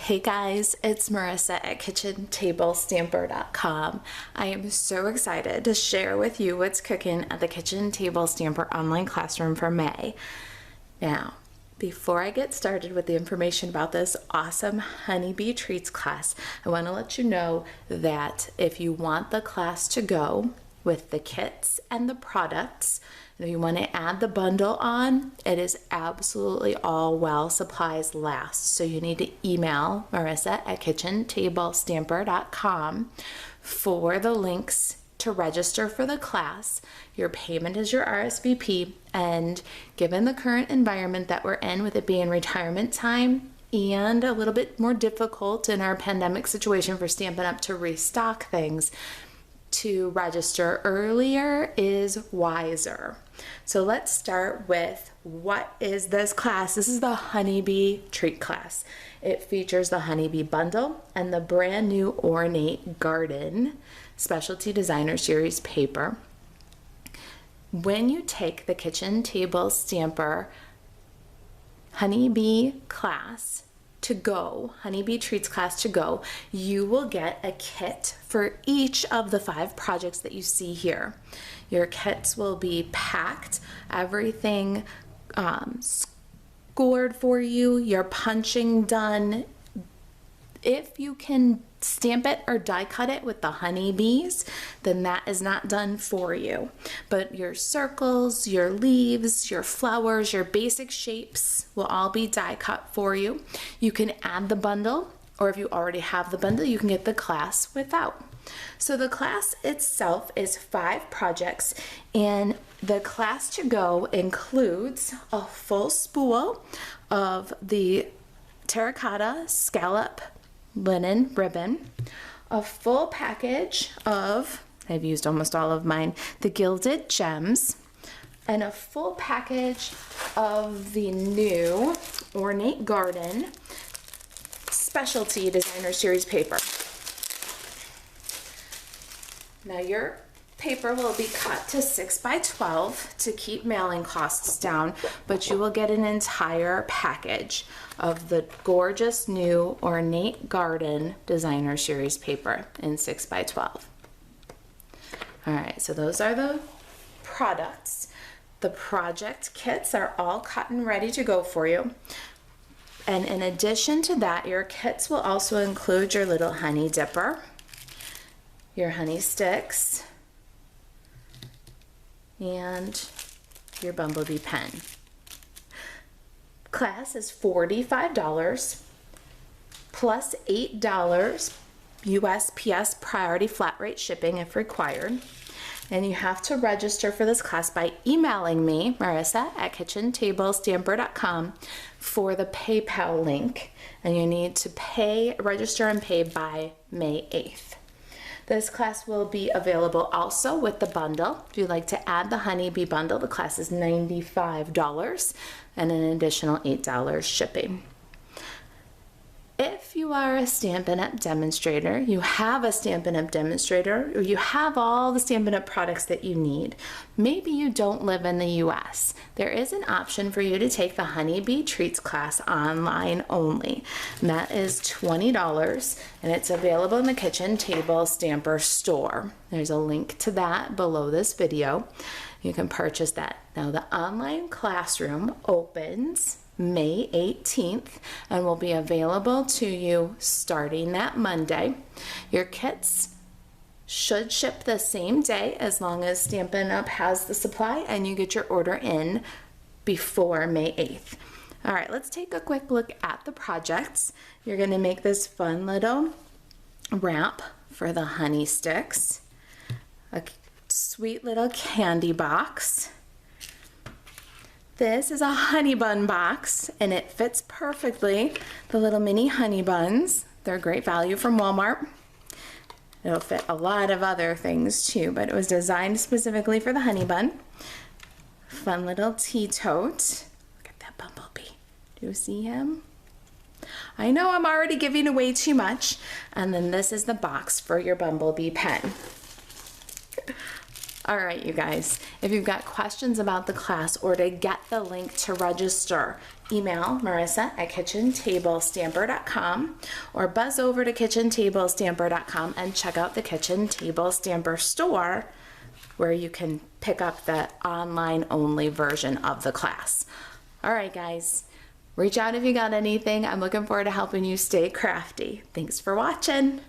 Hey guys, it's Marisa at KitchenTableStamper.com. I am so excited to share with you what's cooking at the Kitchen Table Stamper online classroom for May. Now, before I get started with the information about this awesome honeybee treats class, I want to let you know that if you want the class to go with the kits and the products, if you want to add the bundle on, it is absolutely all while supplies last. So you need to email Marisa at KitchenTableStamper.com for the links to register for the class. Your payment is your RSVP, and given the current environment that we're in, with it being retirement time and a little bit more difficult in our pandemic situation for Stampin' Up! To restock things, to register earlier is wiser. So let's start with, what is this class? This is the honeybee treat class. It features the honeybee bundle and the brand new Ornate Garden Specialty Designer Series paper. When you take the Kitchen Table Stamper honeybee class to go, honeybee treats class to go, you will get a kit for each of the 5 projects that you see here. Your kits will be packed, everything scored for you, your punching done. If you can stamp it or die cut it with the honeybees, then that is not done for you. But your circles, your leaves, your flowers, your basic shapes will all be die cut for you. You can add the bundle, or if you already have the bundle, you can get the class without. So the class itself is 5 projects, and the class to go includes a full spool of the terracotta scallop linen ribbon, a full package of, I've used almost all of mine, the gilded gems, and a full package of the new Ornate Garden Specialty Designer Series paper. Now your paper will be cut to 6 by 12 to keep mailing costs down, but you will get an entire package of the gorgeous new Ornate Garden Designer Series paper in 6 by 12. All right, so those are the products. The project kits are all cut and ready to go for you. And in addition to that, your kits will also include your little honey dipper, your honey sticks, and your bumblebee pen. Class is $45 plus $8 USPS priority flat rate shipping if required. And you have to register for this class by emailing me, Marisa at KitchenTableStamper.com, for the PayPal link. And you need to register and pay by May 8th. This class will be available also with the bundle. If you'd like to add the honeybee bundle, the class is $95 and an additional $8 shipping. If you are a Stampin' Up! Demonstrator, you have a Stampin' Up! Demonstrator, or you have all the Stampin' Up! Products that you need, maybe you don't live in the US, there is an option for you to take the Honeybee Treats class online only. And that is $20, and it's available in the Kitchen Table Stamper store. There's a link to that below this video. You can purchase that. Now the online classroom opens May 18th and will be available to you starting that Monday. Your kits should ship the same day as long as Stampin' Up! Has the supply and you get your order in before May 8th. All right, let's take a quick look at the projects. You're going to make this fun little wrap for the honey sticks, a sweet little candy box. This is a honey bun box, and it fits perfectly the little mini honey buns. They're great value from Walmart. It'll fit a lot of other things too, but it was designed specifically for the honey bun. Fun little tea tote. Look at that bumblebee. Do you see him? I know I'm already giving away too much. And then this is the box for your bumblebee pen. All right, you guys, if you've got questions about the class or to get the link to register, email Marisa at kitchentablestamper.com or buzz over to kitchentablestamper.com and check out the Kitchen Table Stamper store where you can pick up the online only version of the class. All right, guys, reach out if you got anything. I'm looking forward to helping you stay crafty. Thanks for watching.